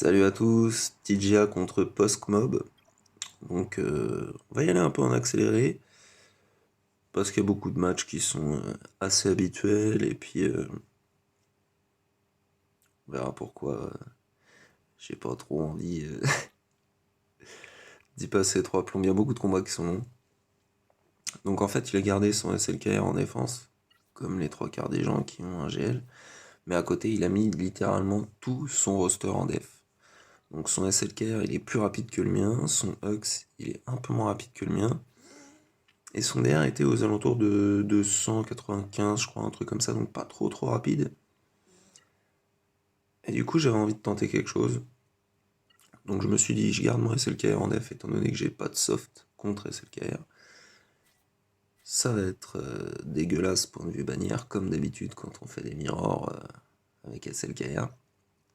Salut à tous, TGA contre Postmob. Donc on va y aller un peu en accéléré parce qu'il y a beaucoup de matchs qui sont assez habituels et puis on verra pourquoi j'ai pas trop envie d'y passer trois plombs. Il y a beaucoup de combats qui sont longs. Donc en fait il a gardé son SLKR en défense, comme les trois quarts des gens qui ont un GL, mais à côté il a mis littéralement tout son roster en def. Donc son SLKR il est plus rapide que le mien, son Hux il est un peu moins rapide que le mien. Et son DR était aux alentours de 295, je crois, un truc comme ça, donc pas trop rapide. Et du coup, j'avais envie de tenter quelque chose. Donc je me suis dit, je garde mon SLKR en def, étant donné que j'ai pas de soft contre SLKR. Ça va être dégueulasse point de vue bannière, comme d'habitude quand on fait des mirrors avec SLKR.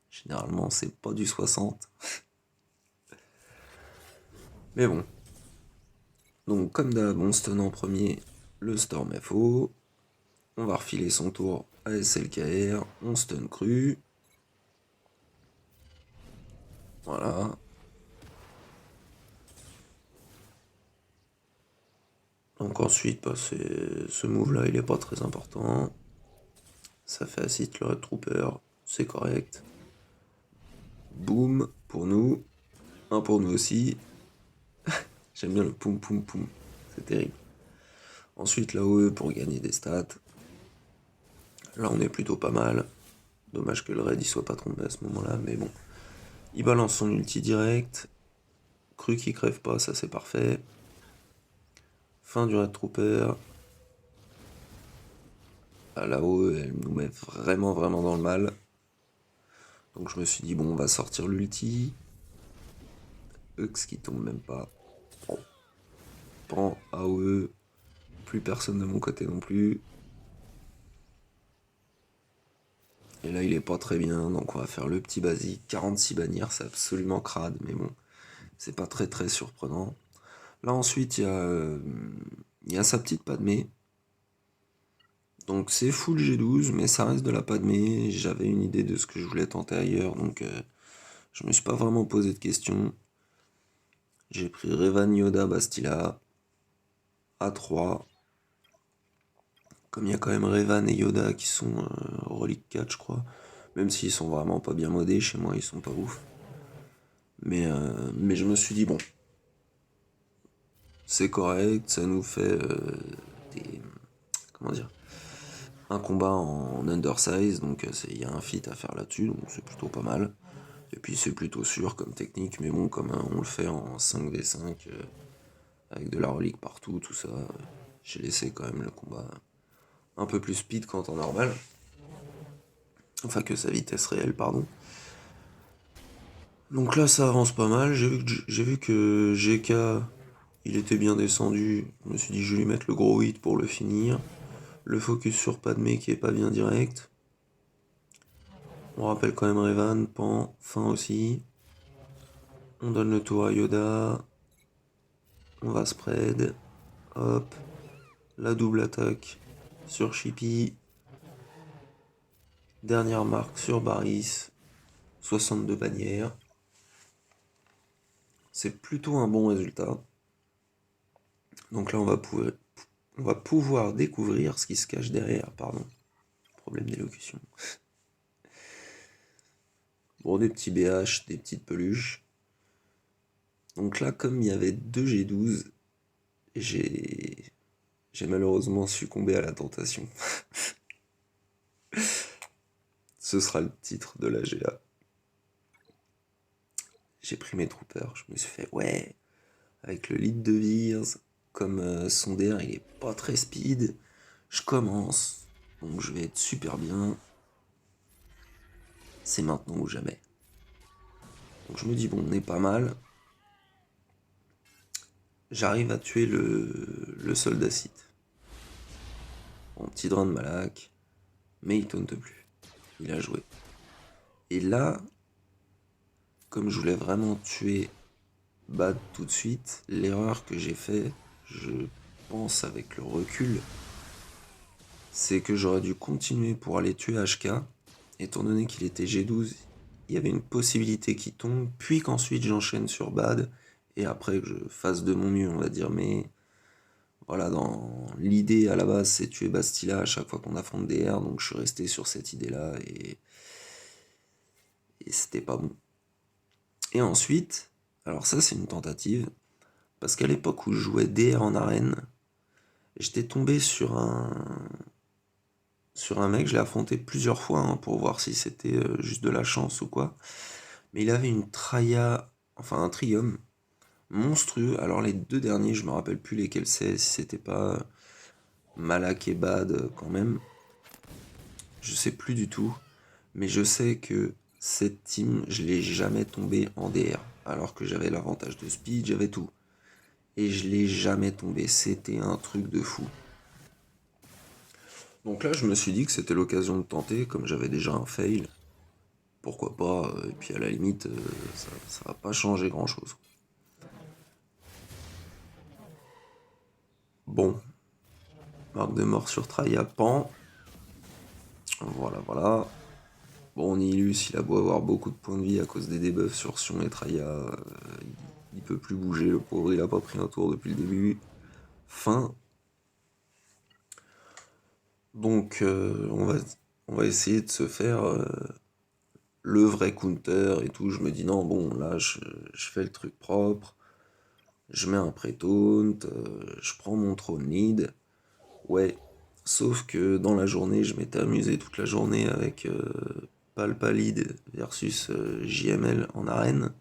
Généralement, c'est pas du 60. Mais bon. Donc comme d'hab, on stun en premier le Storm FO. On va refiler son tour à SLKR. On stun cru. Voilà. Donc ensuite, bah, ce move-là, il est pas très important. Ça fait acid le Red Trooper, c'est correct. Boum, pour nous. Un pour nous aussi. J'aime bien le poum poum poum, c'est terrible. Ensuite, la OE pour gagner des stats. Là, on est plutôt pas mal. Dommage que le raid il soit pas tombé à ce moment-là, mais bon. Il balance son ulti direct. Cru qui crève pas, ça c'est parfait. Fin du Red Trooper. Ah, la OE, elle nous met vraiment dans le mal. Donc je me suis dit, bon, on va sortir l'ulti. Hux qui tombe même pas. Bon. Pan, AOE, plus personne de mon côté non plus. Et là il est pas très bien, donc on va faire le petit basique. 46 bannières, c'est absolument crade, mais bon, c'est pas très surprenant. Là ensuite il y a sa petite Padmé. Donc c'est full G12, mais ça reste de la Padmé. J'avais une idée de ce que je voulais tenter ailleurs, donc je me suis pas vraiment posé de questions. J'ai pris Revan Yoda Bastila A3. Comme il y a quand même Revan et Yoda qui sont Relic 4, je crois. Même s'ils sont vraiment pas bien modés, chez moi ils sont pas ouf. Mais je me suis dit, bon, c'est correct, ça nous fait des. Comment dire? Un combat en undersize, donc il y a un feat à faire là-dessus, donc c'est plutôt pas mal. Et puis c'est plutôt sûr comme technique, mais bon, comme on le fait en 5v5, avec de la relique partout, tout ça, j'ai laissé quand même le combat un peu plus speed qu'en temps normal. Enfin que sa vitesse réelle, pardon. Donc là ça avance pas mal, j'ai vu que GK il était bien descendu, je me suis dit je vais lui mettre le gros hit pour le finir. Le focus sur Padmé qui est pas bien direct. On rappelle quand même Revan, Pan, fin aussi. On donne le tour à Yoda. On va spread. Hop. La double attaque sur Chippy. Dernière marque sur Barris. 62 bannières. C'est plutôt un bon résultat. Donc là on va pouvoir découvrir ce qui se cache derrière, pardon. Problème d'élocution. Bon, des petits BH, des petites peluches. Donc là, comme il y avait deux G12, j'ai malheureusement succombé à la tentation. Ce sera le titre de la GA. J'ai pris mes troopers, je me suis fait ouais, avec le lead de Veers, comme son DR il est pas très speed, je commence, donc je vais être super bien. C'est maintenant ou jamais. Donc je me dis bon, on est pas mal. J'arrive à tuer le soldat site. Bon, petit drain de Malak, mais il taunte plus. Il a joué. Et là, comme je voulais vraiment tuer Bad tout de suite, l'erreur que j'ai fait, je pense avec le recul, c'est que j'aurais dû continuer pour aller tuer HK, étant donné qu'il était G12, il y avait une possibilité qu'il tombe, puis qu'ensuite j'enchaîne sur bad, et après que je fasse de mon mieux, on va dire. Mais voilà, dans l'idée à la base, c'est tuer Bastila à chaque fois qu'on affronte des R, donc je suis resté sur cette idée-là, et c'était pas bon. Et ensuite, alors ça c'est une tentative, parce qu'à l'époque où je jouais DR en arène, j'étais tombé sur un mec, je l'ai affronté plusieurs fois hein, pour voir si c'était juste de la chance ou quoi. Mais il avait une Traya, enfin un Trium monstrueux. Alors les deux derniers, je me rappelle plus lesquels c'est, si c'était pas Malak et Bad quand même. Je sais plus du tout. Mais je sais que cette team, je l'ai jamais tombé en DR. Alors que j'avais l'avantage de speed, j'avais tout. Et je l'ai jamais tombé. C'était un truc de fou. Donc là, je me suis dit que c'était l'occasion de tenter, comme j'avais déjà un fail. Pourquoi pas, et puis à la limite, ça va pas changer grand chose. Bon, marque de mort sur Traya Pan. Voilà, voilà. Bon, Nihilus, il a beau avoir beaucoup de points de vie à cause des debuffs sur Sion et Traya, il peut plus bouger, le pauvre, il a pas pris un tour depuis le début. Fin. Donc, on va essayer de se faire le vrai counter et tout. Je me dis non, bon, là, je fais le truc propre. Je mets un pré-taunt, je prends mon trône lead. Ouais, sauf que dans la journée, je m'étais amusé toute la journée avec Palpalid versus JML en arène.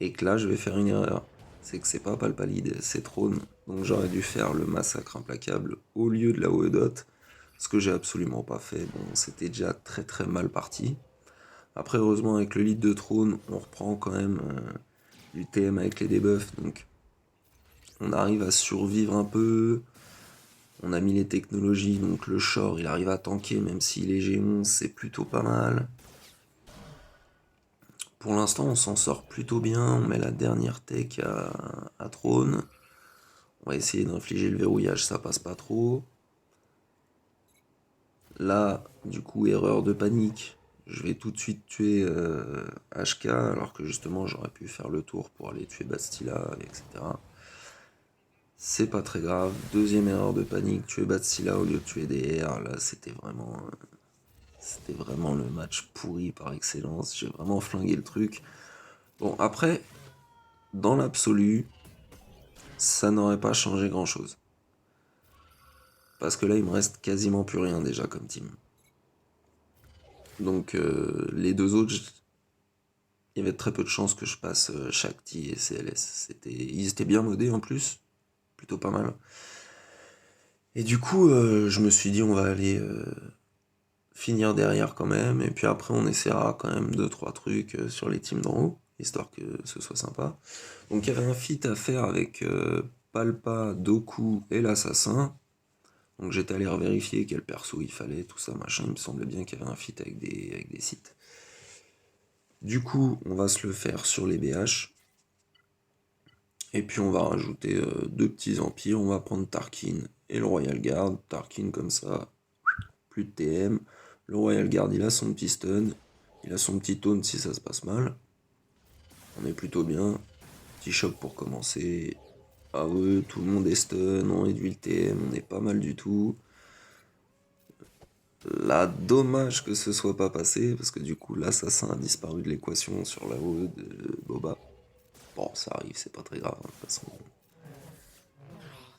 Et que là, je vais faire une erreur. C'est que c'est pas Palpalid, c'est Trône. Donc j'aurais dû faire le massacre implacable au lieu de la OE dot. Ce que j'ai absolument pas fait. Bon, c'était déjà très très mal parti. Après, heureusement, avec le lead de Trône, on reprend quand même du TM avec les debuffs. Donc on arrive à survivre un peu. On a mis les technologies, donc le Shore, il arrive à tanker, même s'il est G11, c'est plutôt pas mal. Pour l'instant, on s'en sort plutôt bien. On met la dernière tech à Trône. On va essayer d'infliger le verrouillage, ça passe pas trop. Là, du coup, erreur de panique. Je vais tout de suite tuer HK, alors que justement, j'aurais pu faire le tour pour aller tuer Bastila, etc. C'est pas très grave. Deuxième erreur de panique, tuer Bastila au lieu de tuer DR. Là, c'était vraiment le match pourri par excellence. J'ai vraiment flingué le truc. Bon, après, dans l'absolu, ça n'aurait pas changé grand-chose. Parce que là, il me reste quasiment plus rien déjà comme team. Donc, les deux autres, il y avait très peu de chances que je passe Shakti et CLS. Ils étaient bien modés en plus, plutôt pas mal. Et du coup, je me suis dit, on va aller finir derrière quand même, et puis après on essaiera quand même 2-3 trucs sur les teams d'en haut, histoire que ce soit sympa. Donc il y avait un feat à faire avec Palpa, Doku et l'assassin. Donc j'étais allé vérifier quel perso il fallait, tout ça, machin. Il me semblait bien qu'il y avait un feat avec des sites. Du coup, on va se le faire sur les BH. Et puis on va rajouter deux petits empires. On va prendre Tarkin et le Royal Guard. Tarkin comme ça, plus de TM. Le Royal Guard, il a son petit stun. Il a son petit taunt si ça se passe mal. On est plutôt bien. Petit choc pour commencer. Ah ouais, tout le monde est stun, on réduit le TM, on est pas mal du tout. Là, dommage que ce soit pas passé, parce que du coup, l'assassin a disparu de l'équation sur la haut de Boba. Bon, ça arrive, c'est pas très grave, hein, de toute façon.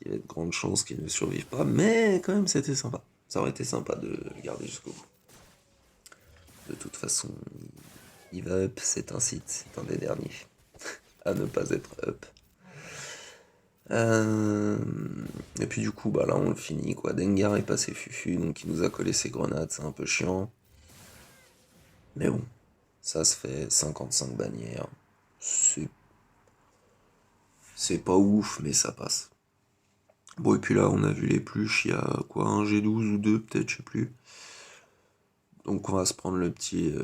Il y a de grandes chances qu'il ne survive pas, mais quand même, c'était sympa. Ça aurait été sympa de le garder jusqu'au bout. De toute façon, il va up, c'est un site, c'est un des derniers à ne pas être up. Et puis du coup, bah là on le finit quoi. Dengar est passé fufu, donc il nous a collé ses grenades, c'est un peu chiant. Mais bon, ça se fait, 55 bannières. C'est c'est pas ouf, mais ça passe. Bon, et puis là, on a vu les pluches, il y a quoi, un G12 ou deux, peut-être, je sais plus. Donc on va se prendre le petit.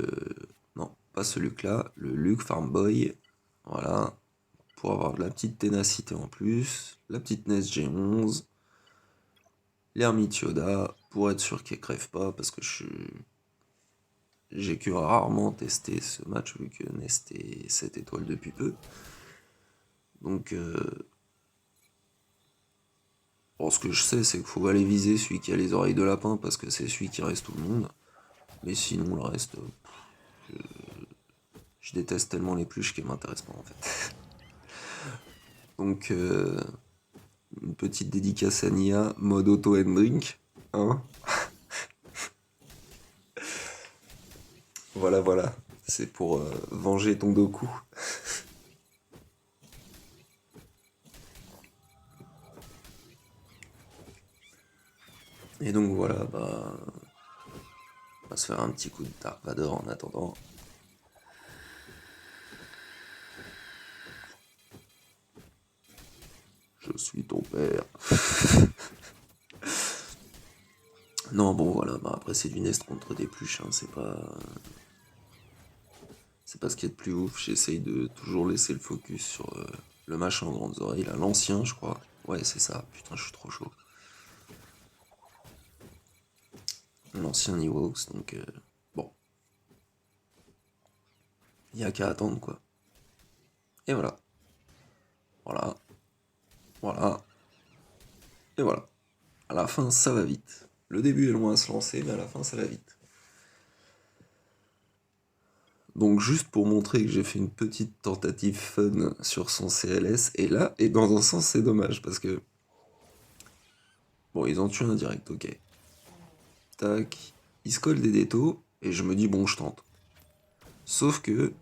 Non, pas ce Luc-là, le Luc Farm Boy. Voilà, pour avoir de la petite ténacité en plus. La petite NES G11. L'ermite Yoda, pour être sûr qu'elle crève pas, parce que j'ai que rarement testé ce match vu que Nest est 7 étoiles depuis peu. Donc, bon, ce que je sais, c'est qu'il faut aller viser celui qui a les oreilles de lapin parce que c'est celui qui reste tout le monde. Mais sinon, le reste, je déteste tellement les pluches qu'elles m'intéressent pas en fait. Donc, une petite dédicace à Nia, mode auto and drink. Hein, voilà, voilà. C'est pour venger ton Doku. Et donc voilà, bah, on va se faire un petit coup de Dark Vador en attendant. Je suis ton père. Non, bon, voilà, bah après c'est du Nest contre des pluches, hein, c'est pas ce qu'il y a de plus ouf. J'essaye de toujours laisser le focus sur le machin aux grandes oreilles, là, l'ancien, je crois. Ouais, c'est ça, putain, je suis trop chaud. L'ancien Ewoks, donc bon, il y a qu'à attendre, quoi. Et voilà, voilà, voilà, et voilà. À la fin, ça va vite. Le début est loin à se lancer, mais à la fin, ça va vite. Donc juste pour montrer que j'ai fait une petite tentative fun sur son CLS, et dans un sens c'est dommage, parce que, bon, ils ont tué un direct, ok. Tac, ils se collent des détos, et je me dis, bon, je tente. Sauf que,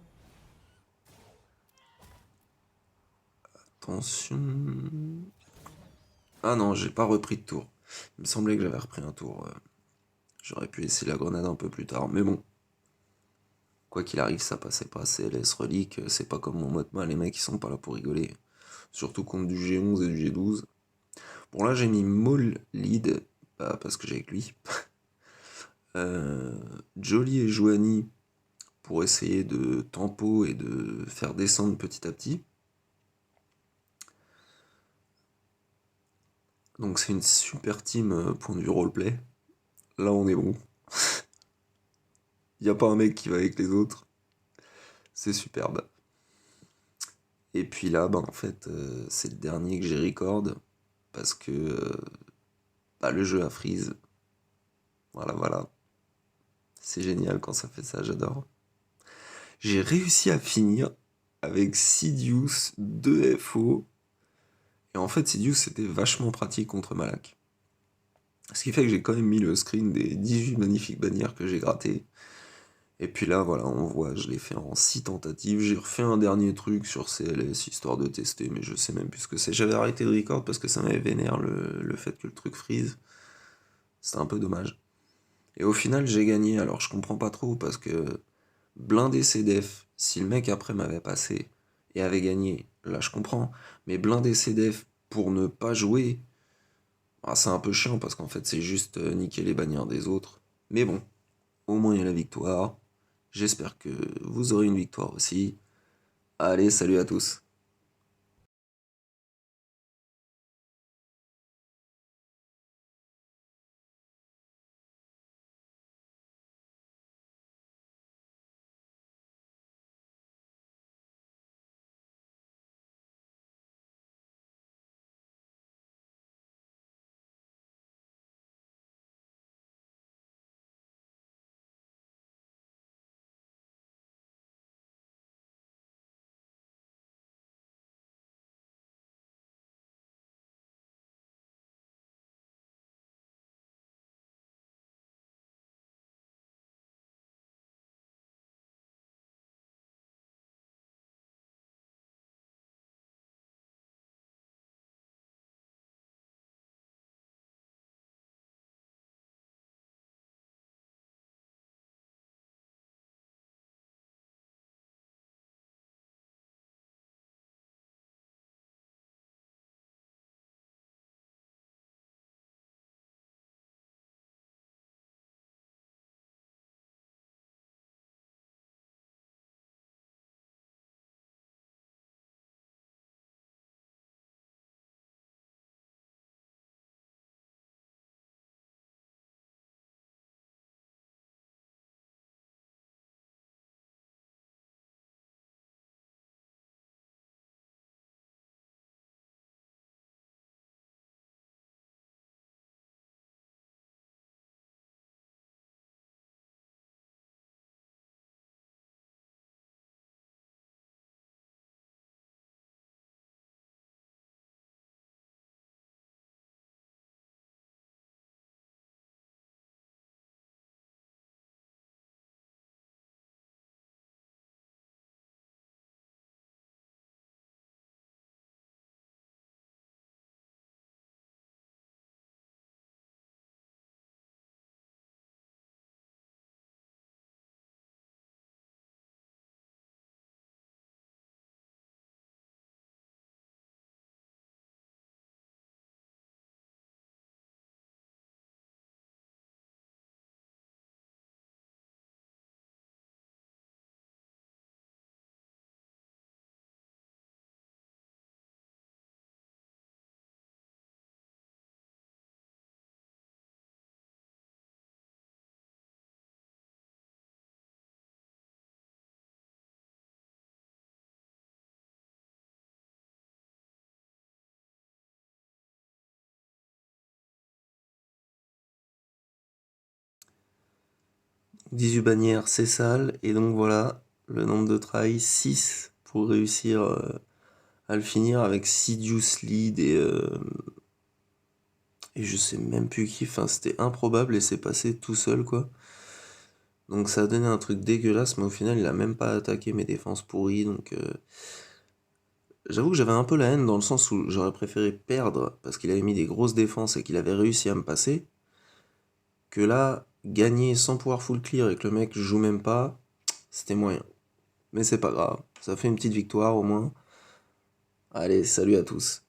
attention... Ah non, j'ai pas repris de tour. Il me semblait que j'avais repris un tour. J'aurais pu essayer la grenade un peu plus tard, mais bon. Quoi qu'il arrive, ça passait pas. CLS relique, c'est pas comme mon mode les mecs ils sont pas là pour rigoler. Surtout contre du G11 et du G12. Bon là j'ai mis Maul lead, bah, parce que j'ai avec lui. Jolly et Joanie pour essayer de tempo et de faire descendre petit à petit. Donc c'est une super team point de vue roleplay. Là on est bon. Y a pas un mec qui va avec les autres. C'est superbe. Et puis là, bah, en fait, c'est le dernier que j'ai record parce que bah, le jeu a freeze. Voilà, voilà. C'est génial quand ça fait ça, j'adore. J'ai réussi à finir avec Sidious 2 FO. Et en fait, Sidious c'était vachement pratique contre Malak. Ce qui fait que j'ai quand même mis le screen des 18 magnifiques bannières que j'ai grattées. Et puis là, voilà, on voit, je l'ai fait en 6 tentatives. J'ai refait un dernier truc sur CLS, histoire de tester, mais je sais même plus ce que c'est. J'avais arrêté de record parce que ça m'avait vénère le fait que le truc freeze. C'était un peu dommage. Et au final, j'ai gagné, alors je comprends pas trop, parce que blindé CDF, si le mec après m'avait passé et avait gagné, là je comprends. Mais blindé CDF pour ne pas jouer, ah, c'est un peu chiant, parce qu'en fait c'est juste niquer les bannières des autres. Mais bon, au moins il y a la victoire. J'espère que vous aurez une victoire aussi. Allez, salut à tous. 18 bannières, c'est sale. Et donc voilà, le nombre de tries, 6 pour réussir à le finir avec 6 juice lead et je sais même plus qui. Enfin, c'était improbable et c'est passé tout seul, quoi. Donc ça a donné un truc dégueulasse, mais au final, il a même pas attaqué mes défenses pourries. Donc j'avoue que j'avais un peu la haine dans le sens où j'aurais préféré perdre parce qu'il avait mis des grosses défenses et qu'il avait réussi à me passer, que là, gagner sans pouvoir full clear et que le mec joue même pas, c'était moyen. Mais c'est pas grave, ça fait une petite victoire au moins. Allez, salut à tous.